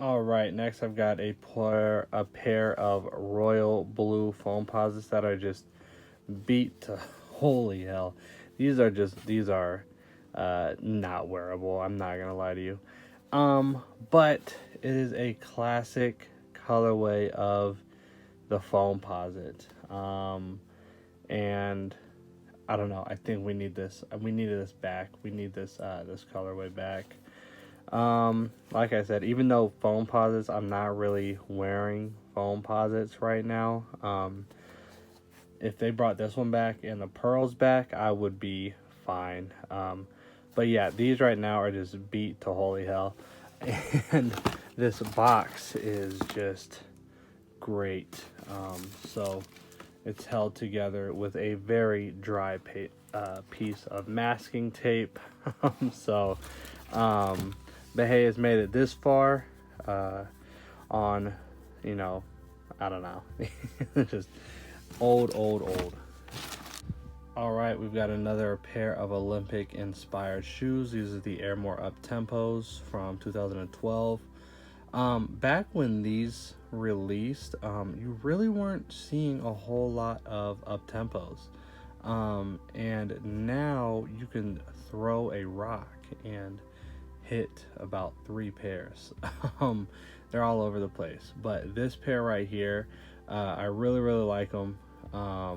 All right, next I've got a pair of royal blue foam posits that are just beat to holy hell. These are not wearable. I'm not gonna lie to you. But it is a classic colorway of the foam posit. And I don't know. I think we need this. We needed this back. We need this colorway back. Like I said, even though foam posits, I'm not really wearing foam posits right now. If they brought this one back and the pearls back, I would be fine. But yeah, these right now are just beat to holy hell. And this box is just great. So it's held together with a very dry piece of masking tape. So, but hey, it's made it this far on, I don't know. Just old. All right, we've got another pair of Olympic inspired shoes. These are the Air More Up Tempos from 2012. Back when these released, you really weren't seeing a whole lot of up tempos. And now you can throw a rock and hit about 3 pairs. They're all over the place, but this pair right here, I really like them. I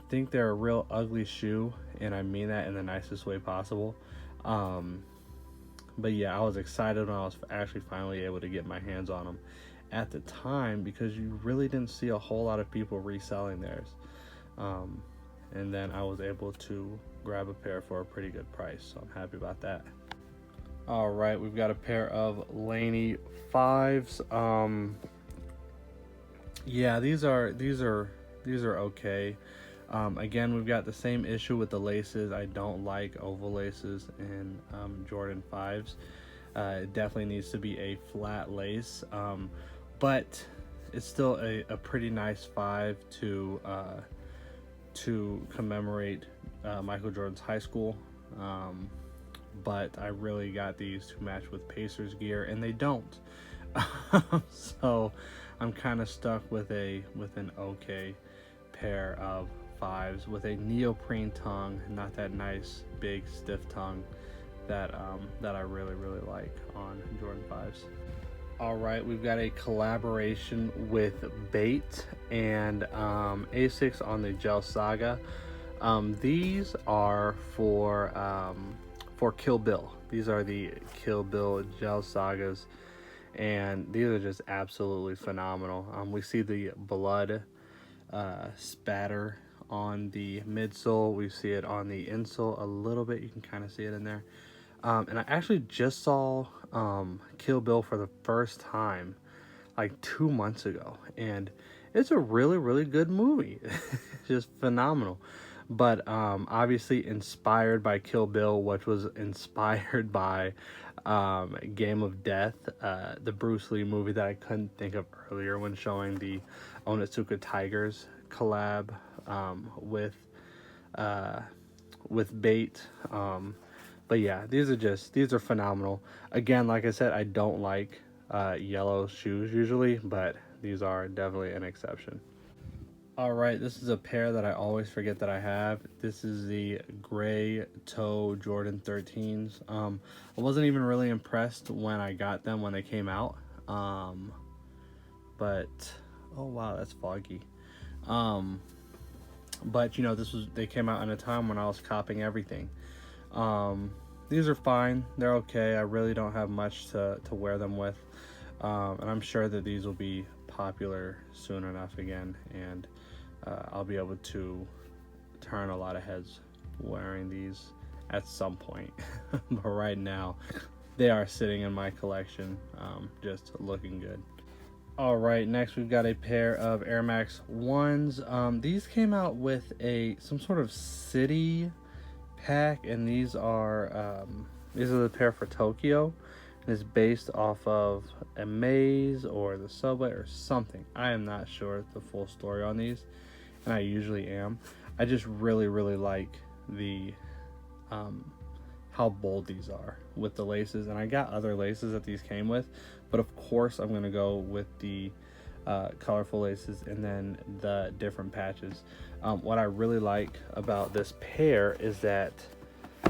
think they're a real ugly shoe, and I mean that in the nicest way possible. But yeah, I was excited when I was actually finally able to get my hands on them at the time, because you really didn't see a whole lot of people reselling theirs. And then I was able to grab a pair for a pretty good price, so I'm happy about that. All right, we've got a pair of Laney 5s. Yeah, these are okay. Again, we've got the same issue with the laces. I don't like oval laces in Jordan 5s. It definitely needs to be a flat lace, but it's still a pretty nice 5 to commemorate Michael Jordan's high school. But I really got these to match with Pacers gear, and they don't. So I'm kind of stuck with an okay pair of 5s with a neoprene tongue, not that nice big stiff tongue that I really like on Jordan 5s. All right, we've got a collaboration with Bait and Asics on the Gel Saga. These are for Kill Bill. These are the Kill Bill Gel Sagas, and these are just absolutely phenomenal. We see the blood spatter on the midsole. We see it on the insole a little bit. You can kind of see it in there. And I actually just saw Kill Bill for the first time like 2 months ago, and it's a really good movie. It's just phenomenal. But obviously inspired by Kill Bill, which was inspired by Game of Death, the Bruce Lee movie that I couldn't think of earlier when showing the Onitsuka Tigers collab with Bait. But yeah, these are phenomenal. Again, like I said, I don't like yellow shoes usually, but these are definitely an exception. All right, this is a pair that I always forget that I have. This is the gray toe Jordan 13s. I wasn't even really impressed when I got them when they came out. But oh wow, that's foggy. But they came out in a time when I was copying everything. These are fine. They're okay. I really don't have much to wear them with. And I'm sure that these will be popular soon enough again, and I'll be able to turn a lot of heads wearing these at some point. But right now, they are sitting in my collection, just looking good. All right, next we've got a pair of Air Max 1s. These came out with some sort of city pack, and these are the pair for Tokyo. It's based off of a maze or the subway or something. I am not sure the full story on these, and I usually am. I just really like the how bold these are with the laces. And I got other laces that these came with, but of course I'm gonna go with the colorful laces and then the different patches. What I really like about this pair is that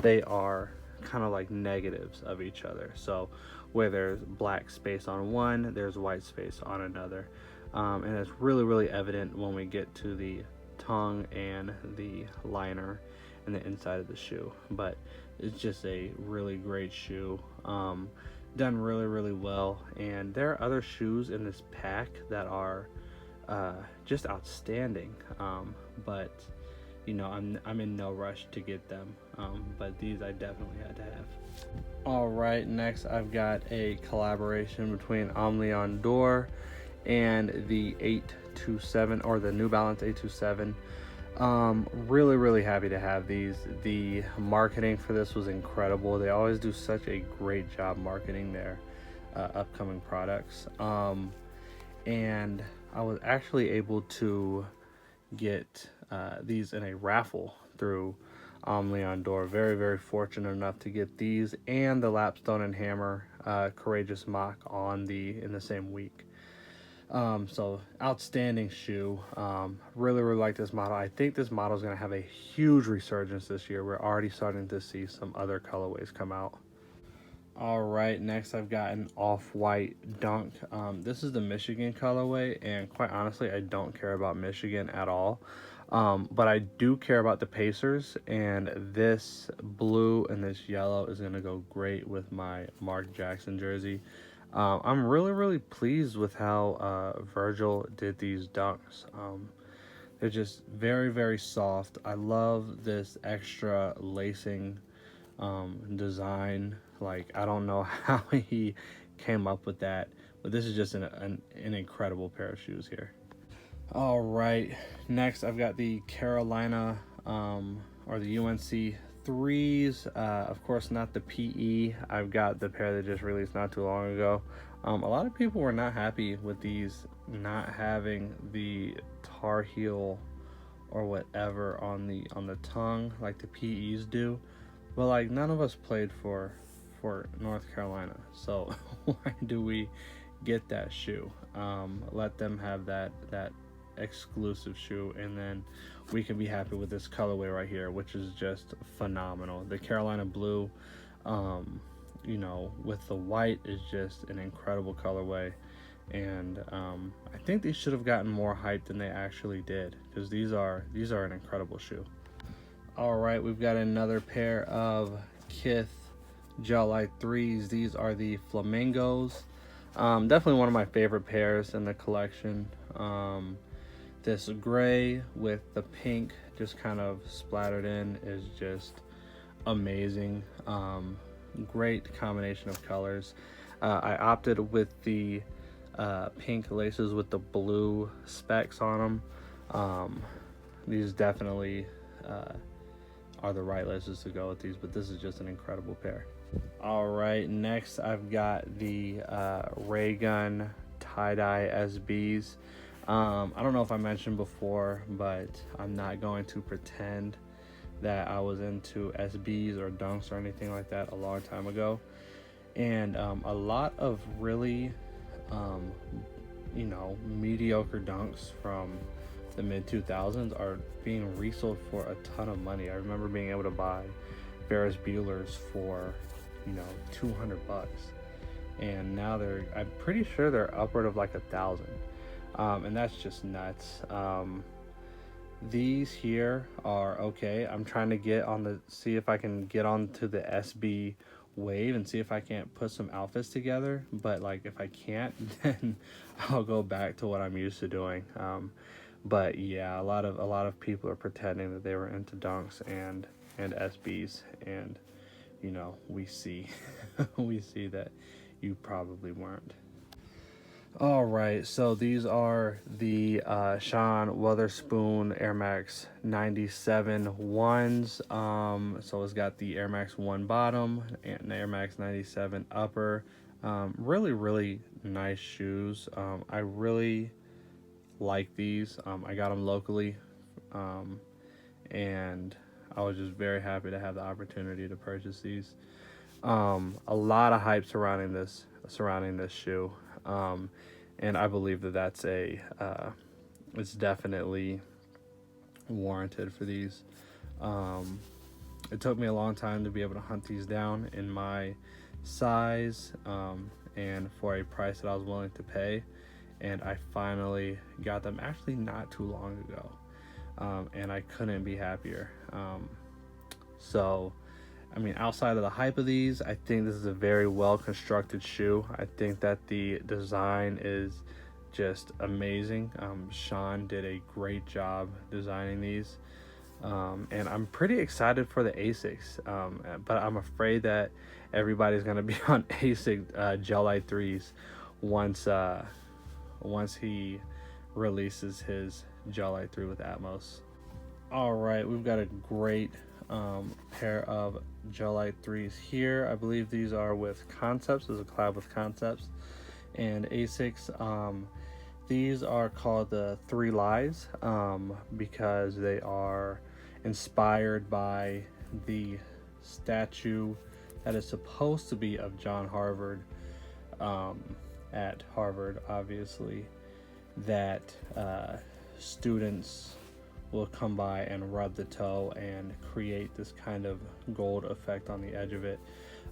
they are kind of like negatives of each other. So where there's black space on one, there's white space on another. And it's really evident when we get to the tongue and the liner and the inside of the shoe. But it's just a really great shoe. Done really well. And there are other shoes in this pack that are just outstanding. But you know, I'm in no rush to get them, but these I definitely had to have. All right, next I've got a collaboration between Omleon D'Or and the 827, or the New Balance 827. Really happy to have these. The marketing for this was incredible. They always do such a great job marketing their upcoming products. And I was actually able to get these in a raffle through Leon D'Or. Very fortunate enough to get these and the Lapstone and Hammer Courageous Mock in the same week. So outstanding shoe. Really like this model. I think this model is going to have a huge resurgence this year. We're already starting to see some other colorways come out. All right, next I've got an off-white Dunk. This is the Michigan colorway, and quite honestly, I don't care about Michigan at all. But I do care about the Pacers, and this blue and this yellow is going to go great with my Mark Jackson jersey. I'm really pleased with how Virgil did these Dunks. They're just very soft. I love this extra lacing design. Like, I don't know how he came up with that, but this is just an incredible pair of shoes here. All right, next I've got the Carolina or the UNC 3s. Of course, not the PE. I've got the pair that just released not too long ago. A lot of people were not happy with these not having the Tar Heel or whatever on the tongue like the PEs do, but like none of us played for North Carolina, so why do we get that shoe? Let them have that exclusive shoe, and then we can be happy with this colorway right here, which is just phenomenal. The Carolina blue, you know, with the white is just an incredible colorway, and I think these should have gotten more hype than they actually did, because these are an incredible shoe. All right, we've got another pair of Kith Gel Light 3s. These are the Flamingos. Definitely one of my favorite pairs in the collection. This gray with the pink just kind of splattered in is just amazing. Great combination of colors. I opted with the pink laces with the blue specks on them. These definitely are the right laces to go with these, but this is just an incredible pair. All right, next I've got the Ray Gun tie-dye SBs. I don't know if I mentioned before, but I'm not going to pretend that I was into SBs or Dunks or anything like that a long time ago. And a lot of really you know, mediocre Dunks from the mid 2000s are being resold for a ton of money. I remember being able to buy Ferris Bueller's for, you know, $200, and now I'm pretty sure they're upward of like 1,000, and that's just nuts. These here are okay. I'm trying to see if I can get onto the SB wave and see if I can't put some outfits together, but like if I can't, then I'll go back to what I'm used to doing. But yeah, a lot of people are pretending that they were into Dunks and SBs, and you know, we see we see that you probably weren't. All right, so these are the Sean Weatherspoon Air Max 97 ones. So it's got the Air Max 1 bottom and the Air Max 97 upper. Really nice shoes. I really like these. I got them locally, and I was just very happy to have the opportunity to purchase these. A lot of hype surrounding this shoe, and I believe that that's it's definitely warranted for these. Um, it took me a long time to be able to hunt these down in my size, and for a price that I was willing to pay, and I finally got them actually not too long ago, and I couldn't be happier. So I mean, outside of the hype of these, I think this is a very well constructed shoe. I think that the design is just amazing. Sean did a great job designing these. And I'm pretty excited for the Asics, but I'm afraid that everybody's going to be on Asic Gel-Lyte 3s once he releases his Gel-Lyte 3 with Atmos. All right, we've got a great pair of Gel-Lyte 3s here. I believe these are with Concepts. There's a collab with Concepts and Asics. These are called the Three Lies because they are inspired by the statue that is supposed to be of John Harvard at Harvard, obviously, that students will come by and rub the toe and create this kind of gold effect on the edge of it.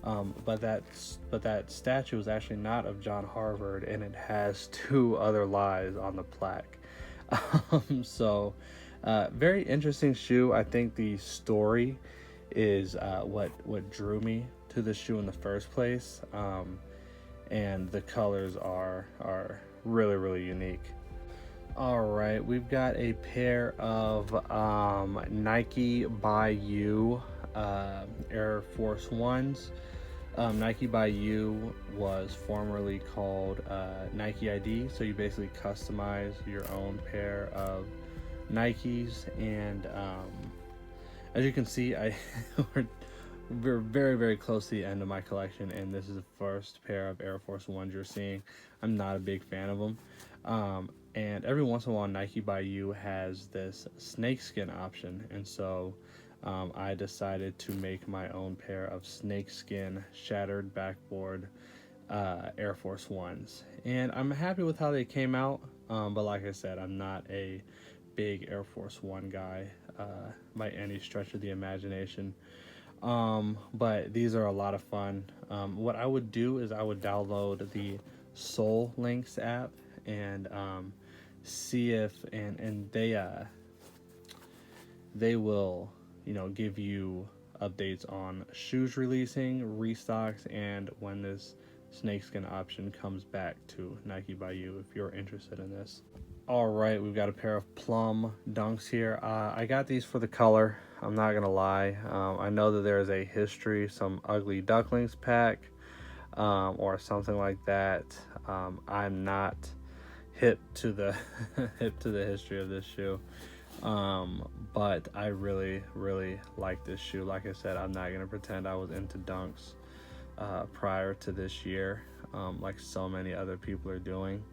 But that statue is actually not of John Harvard, and it has two other lies on the plaque. So very interesting shoe. I think the story is what drew me to the shoe in the first place, and the colors are really, really unique. All right, we've got a pair of Nike by You Air Force Ones. Nike by You was formerly called Nike ID, so you basically customize your own pair of Nikes, and as you can see, we're very, very close to the end of my collection, and this is the first pair of Air Force Ones you're seeing. I'm not a big fan of them. And every once in a while, Nike by You has this snakeskin option, and so I decided to make my own pair of snakeskin shattered backboard Air Force Ones, and I'm happy with how they came out. But like I said, I'm not a big Air Force One guy by any stretch of the imagination. But these are a lot of fun. What I would do is I would download the Soul Links app and see if and they will, you know, give you updates on shoes releasing, restocks, and when this snakeskin option comes back to Nike by You if you're interested in this. All right, we've got a pair of Plum Dunks here. I got these for the color. I'm not gonna lie. I know that there is a history, some Ugly Ducklings pack, or something like that. I'm not hip to the history of this shoe, but I really, really like this shoe. Like I said, I'm not gonna pretend I was into Dunks prior to this year, like so many other people are doing.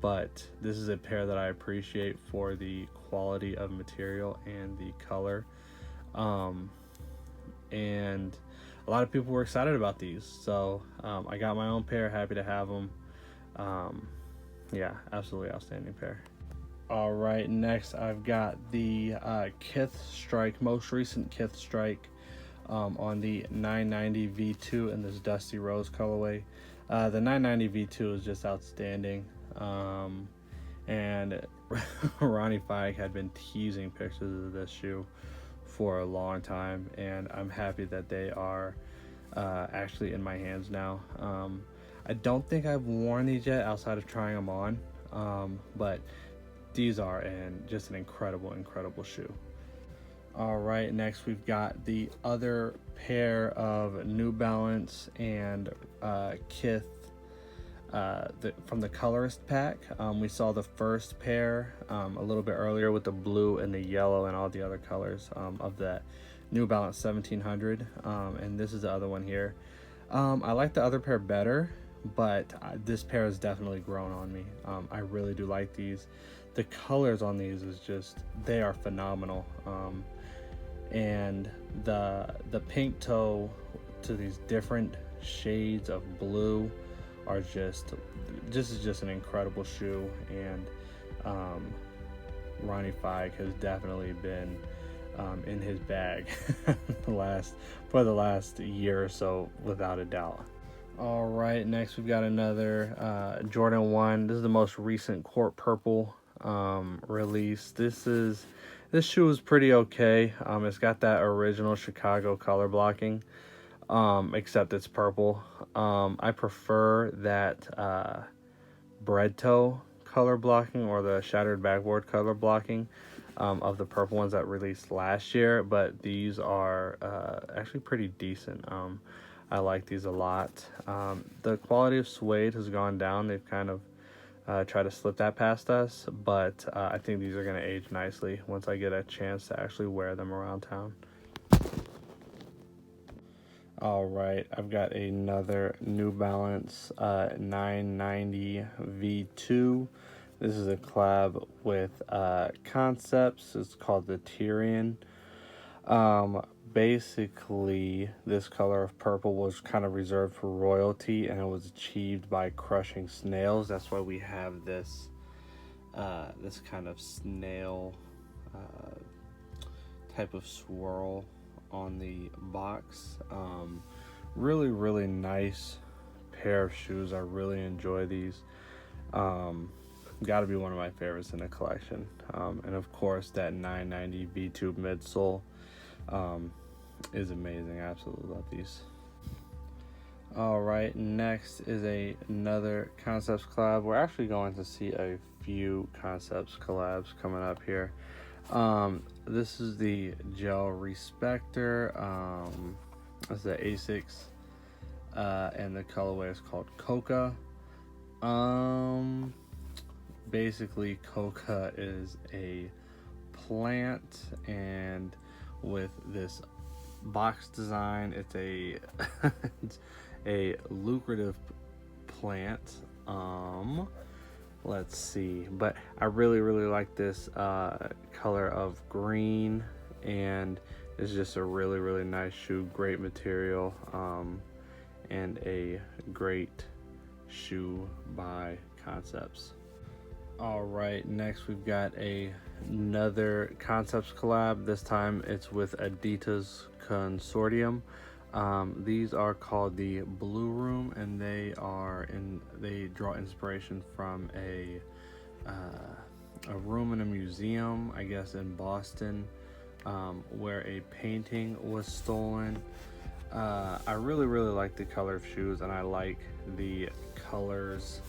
But this is a pair that I appreciate for the quality of material and the color. And a lot of people were excited about these. So I got my own pair, happy to have them. Yeah, absolutely outstanding pair. All right, next I've got the Kith Strike, most recent Kith Strike on the 990 V2 in this Dusty Rose colorway. The 990 V2 is just outstanding. And Ronnie Fike had been teasing pictures of this shoe for a long time, and I'm happy that they are actually in my hands now. I don't think I've worn these yet outside of trying them on, but these are just an incredible shoe. All right, next we've got the other pair of New Balance and Kith from the colorist pack. We saw the first pair a little bit earlier with the blue and the yellow and all the other colors of that New Balance 1700, and this is the other one here. I like the other pair better, but this pair has definitely grown on me. I really do like these. The colors on these is just, they are phenomenal. and the pink toe to these different shades of blue are just, this is just an incredible shoe. And Ronnie Fike has definitely been in his bag for the last year or so, without a doubt. All right, next we've got another Jordan 1. This is the most recent Court Purple release. This shoe is pretty okay. It's got that original Chicago color blocking, except it's purple. I prefer that bread toe color blocking, or the shattered backboard color blocking, of the purple ones that released last year, but these are actually pretty decent. I like these a lot. The quality of suede has gone down. They've kind of tried to slip that past us, but I think these are going to age nicely once I get a chance to actually wear them around town. All right, I've got another New Balance 990 V2. This is a collab with Concepts. It's called the Tyrian. Basically, this color of purple was kind of reserved for royalty, and it was achieved by crushing snails. That's why we have this this kind of snail type of swirl on the box. Really, really nice pair of shoes. I really enjoy these. Got to be one of my favorites in the collection. And of course, that 990 V2 midsole is amazing. I absolutely love these. All right, next is another Concepts collab. We're actually going to see a few Concepts collabs coming up here. This is the Gel Respector. It's the Asics, and the colorway is called Coca. Basically, Coca is a plant, and with this box design, it's a it's a lucrative plant. Let's see, but I really like this color of green, and it's just a really nice shoe. Great material, and a great shoe by Concepts. All right, next we've got another Concepts collab. This time it's with Adidas Consortium. These are called the Blue Room, and they draw inspiration from a room in a museum, I guess in Boston, where a painting was stolen. I really like the color of shoes, and I like the colors,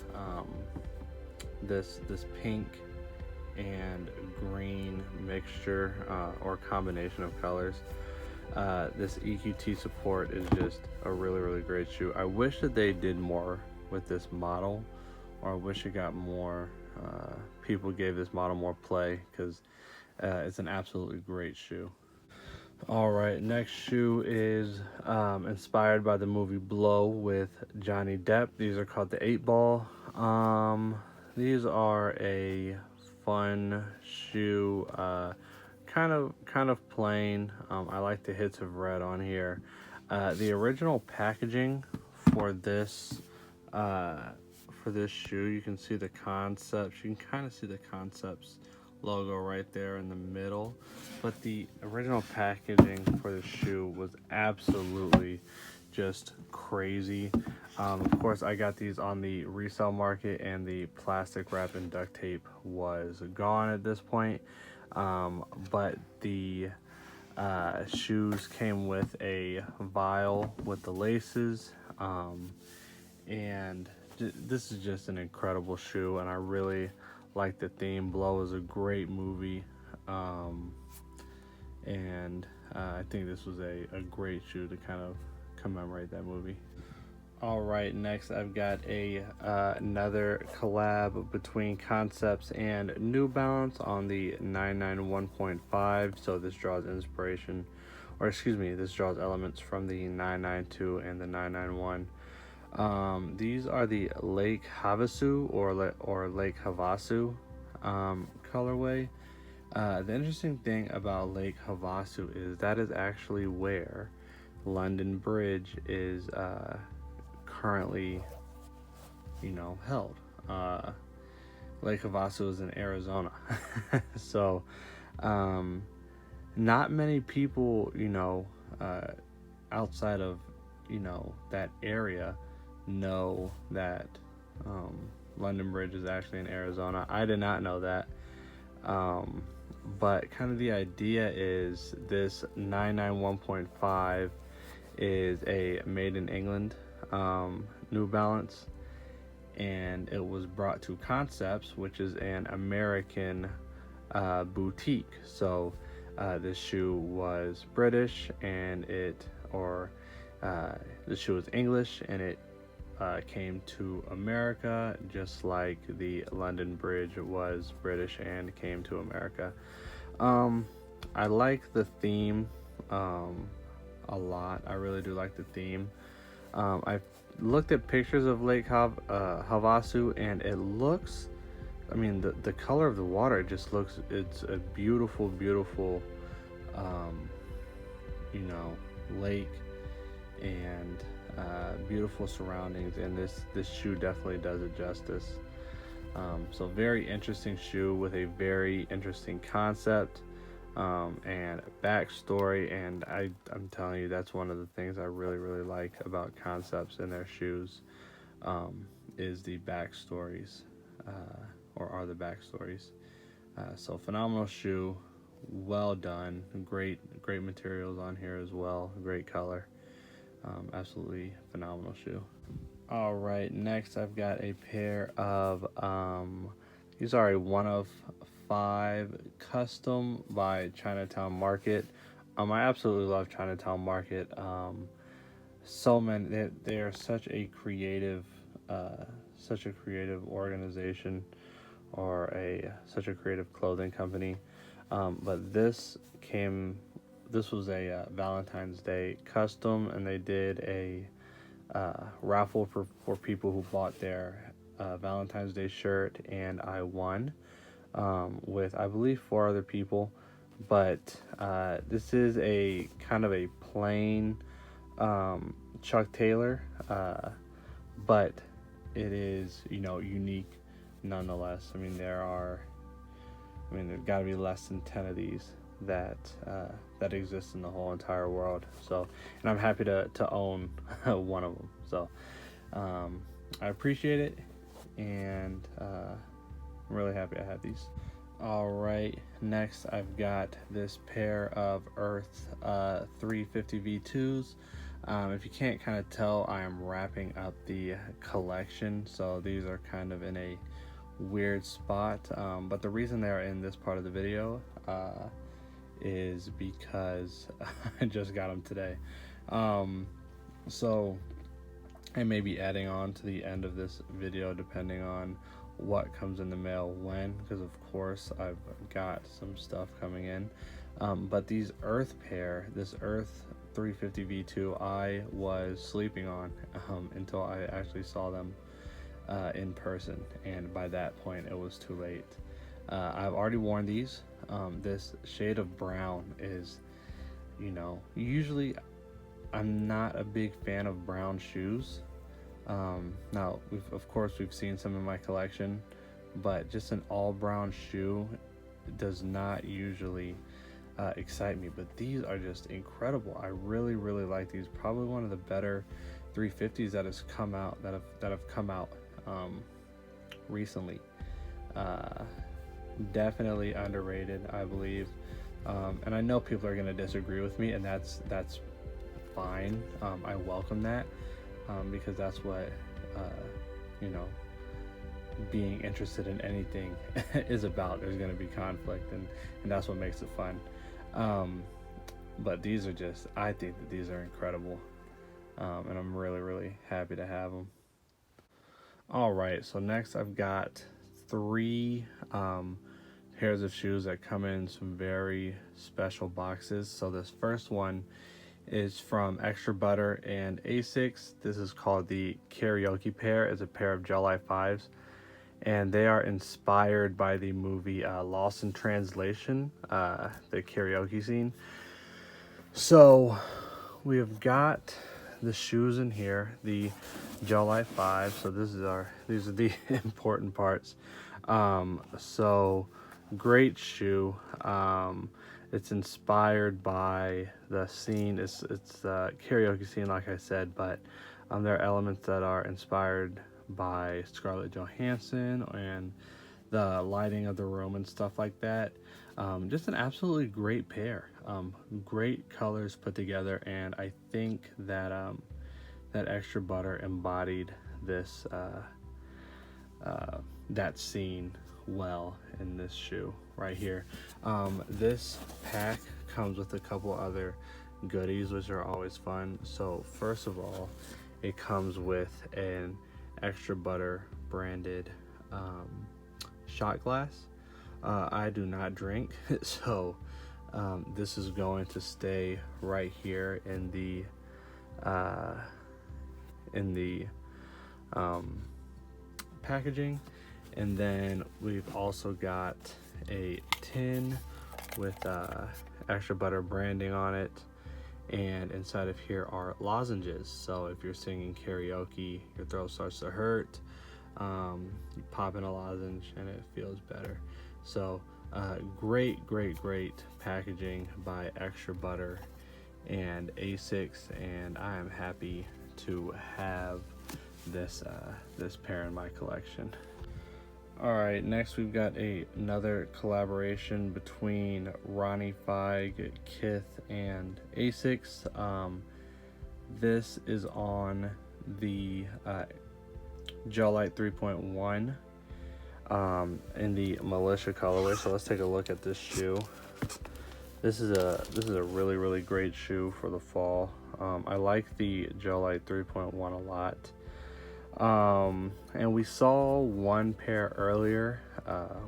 this pink and green mixture, or combination of colors. This EQT support is just a really great shoe. I wish that they did more with this model, or I wish it got more people gave this model more play, because it's an absolutely great shoe. All right, next shoe is inspired by the movie Blow with Johnny Depp. These are called the 8 Ball. These are a fun shoe, kind of plain. I like the hits of red on here. The original packaging for this shoe, you can see the Concepts. You can kind of see the Concepts logo right there in the middle, but the original packaging for the shoe was absolutely just crazy. Of course, I got these on the resale market, and the plastic wrap and duct tape was gone at this point. But the shoes came with a vial with the laces, and this is just an incredible shoe, and I really like the theme. Blow is a great movie, and I think this was a great shoe to kind of commemorate that movie. All right, next I've got another collab between Concepts and New Balance on the 991.5. So this draws inspiration, or excuse me, this draws elements from the 992 and the 991. These are the Lake Havasu or Lake Havasu colorway. The interesting thing about Lake Havasu is that is actually where London Bridge is currently, held. Lake Havasu is in Arizona. So, not many people, outside of, that area know that London Bridge is actually in Arizona. I did not know that. But kind of the idea is this 991.5 is a made in England New Balance, and it was brought to Concepts, which is an American boutique. So this shoe was British, and the shoe was English, and it came to America, just like the London Bridge was British and came to America. I like the theme a lot. I really do like the theme. I've looked at pictures of Lake Havasu, and it looks, the color of the water, it just looks, it's a beautiful, beautiful, lake, and beautiful surroundings, and this shoe definitely does it justice. So very interesting shoe with a very interesting concept and backstory, and I'm telling you, that's one of the things I really, really like about Concepts and their shoes, is the backstories, or are the backstories. So phenomenal shoe, well done, great materials on here as well, great color. Absolutely phenomenal shoe. All right, next I've got a pair of these are a 1 of 5 custom by Chinatown Market. I absolutely love Chinatown Market. So many, they are such a creative organization, or such a creative clothing company. But this was a Valentine's Day custom, and they did a raffle for people who bought their Valentine's Day shirt, and I won with, I believe, 4 other people. But this is a kind of a plain Chuck Taylor, but it is, unique nonetheless. There's got to be less than 10 of these that exist in the whole entire world. So, and I'm happy to own one of them. So I appreciate it, and I'm really happy I have these. All right, next I've got this pair of Earth 350 V2s. If you can't kind of tell, I am wrapping up the collection, so these are kind of in a weird spot, but the reason they're in this part of the video is because I just got them today. So I may be adding on to the end of this video depending on what comes in the mail when, because of course I've got some stuff coming in. But these Earth pair, this Earth 350 V2, I was sleeping on until I actually saw them in person, and by that point it was too late. I've already worn these. This shade of brown is, usually I'm not a big fan of brown shoes. Now we've seen some in my collection, but just an all brown shoe does not usually excite me, but these are just incredible. I really, really like these. Probably one of the better 350s that have come out recently. Definitely underrated, I believe, and I know people are going to disagree with me, and that's fine. I welcome that, because that's what being interested in anything is about. There's going to be conflict, and that's what makes it fun. But these are just, I think that these are incredible, and I'm really, really happy to have them. All right, so next I've got 3 pairs of shoes that come in some very special boxes. So this first one is from Extra Butter and Asics. This is called the Karaoke pair. It's a pair of Gel Eye 5s, and they are inspired by the movie Lost in Translation, the karaoke scene. So we have got the shoes in here, the Gel Light 5. So these are the important parts. So great shoe. It's inspired by the scene. It's the karaoke scene, like I said, but there are elements that are inspired by Scarlett Johansson and the lighting of the room and stuff like that. Just an absolutely great pair. Great colors put together, and I think that that extra butter embodied this that scene well in this shoe right here. This pack comes with a couple other goodies, which are always fun. So first of all, it comes with an extra butter branded shot glass. I do not drink, so this is going to stay right here in the packaging. And then we've also got a tin with extra butter branding on it, and inside of here are lozenges. So if you're singing karaoke, your throat starts to hurt, you pop in a lozenge and it feels better. So great packaging by Extra Butter and Asics, and I am happy to have this this pair in my collection. All right, next we've got another collaboration between Ronnie Feig, Kith, and Asics. This is on the Gel Light 3.1 in the Militia colorway. So let's take a look at this shoe. This is a really great shoe for the fall. I like the Gel Light 3.1 a lot. And we saw one pair earlier,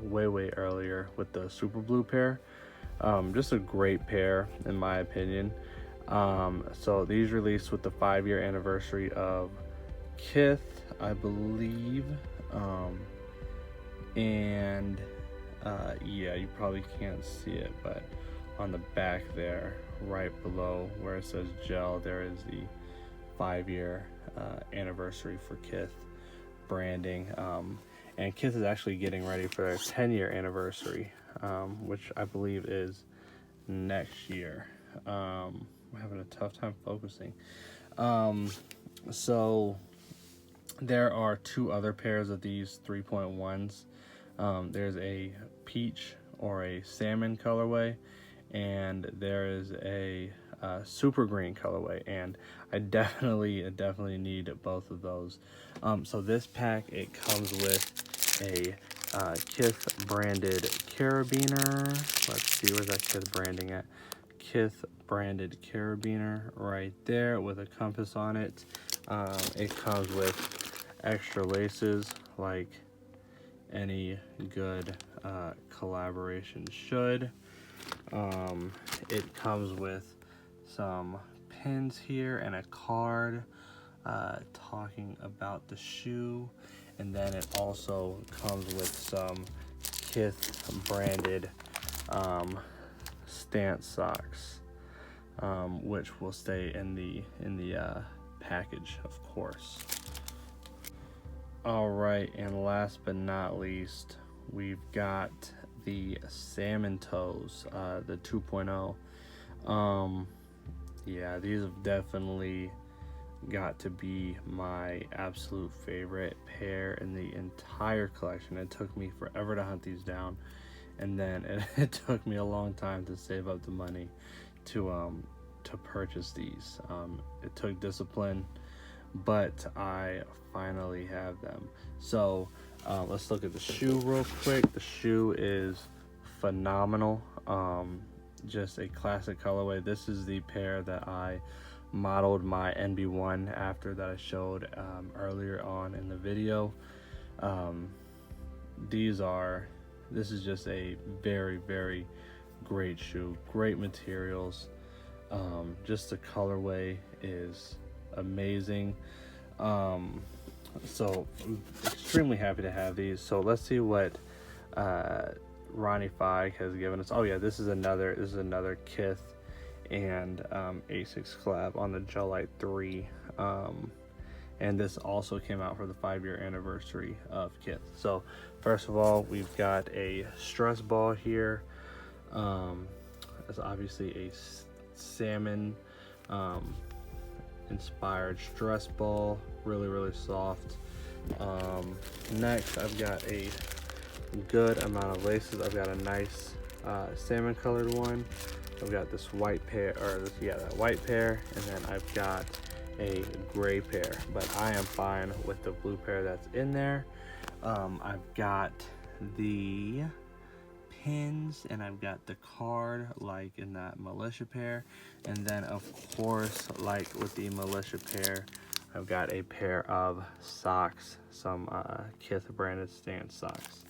way earlier, with the Super Blue pair. Just a great pair in my opinion. So these released with the 5-year anniversary of Kith, I believe. And yeah, you probably can't see it, but on the back there, right below where it says Gel, there is the 5-year anniversary for Kith branding. And Kith is actually getting ready for their 10-year anniversary, which I believe is next year. I'm having a tough time focusing. So there are 2 other pairs of these 3.1s. There's a peach or a salmon colorway, and there is a super green colorway, and I definitely need both of those. So this pack, it comes with a Kith branded carabiner. Let's see, where's that Kith branding at? Kith branded carabiner right there with a compass on it. It comes with extra laces like any good collaboration should. It comes with some pins here and a card talking about the shoe, and then it also comes with some Kith branded stance socks, which will stay in the package, of course. All right, and last but not least, we've got the Salmon Toes, the 2.0. Yeah, these have definitely got to be my absolute favorite pair in the entire collection. It took me forever to hunt these down, and then it took me a long time to save up the money to purchase these. It took discipline, but I finally have them. So let's look at the shoe real quick. The shoe is phenomenal. Just a classic colorway. This is the pair that I modeled my NB1 after, that I showed earlier on in the video. This is just a very great shoe, great materials. Just the colorway is amazing. So I'm extremely happy to have these. So let's see what Ronnie Feig has given us. Oh yeah, this is another Kith and A6 collab on the Gelite 3. And this also came out for the 5-year anniversary of Kith. So first of all, we've got a stress ball here. It's obviously a salmon inspired stress ball, really soft. Next, I've got a good amount of laces. I've got a nice salmon colored one. I've got this white pair, that white pair, and then I've got a gray pair, but I am fine with the blue pair that's in there. I've got the pins and I've got the card like in that militia pair, and then of course, like with the militia pair, I've got a pair of socks, some Kith branded stance socks,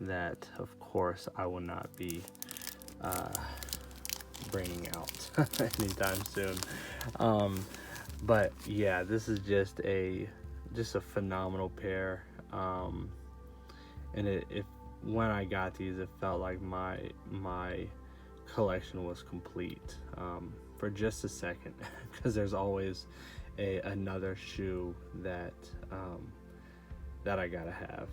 that of course I will not be bringing out anytime soon. But yeah, this is just a phenomenal pair, and it when I got these, it felt like my collection was complete for just a second, because there's always another shoe that I gotta have.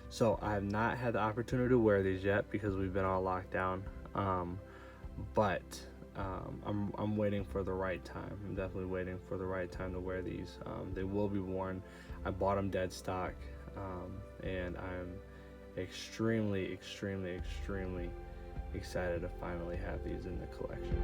So I have not had the opportunity to wear these yet because we've been on lockdown, but I'm waiting for the right time. I'm definitely waiting for the right time to wear these. They will be worn. I bought them dead stock, and I'm extremely excited to finally have these in the collection.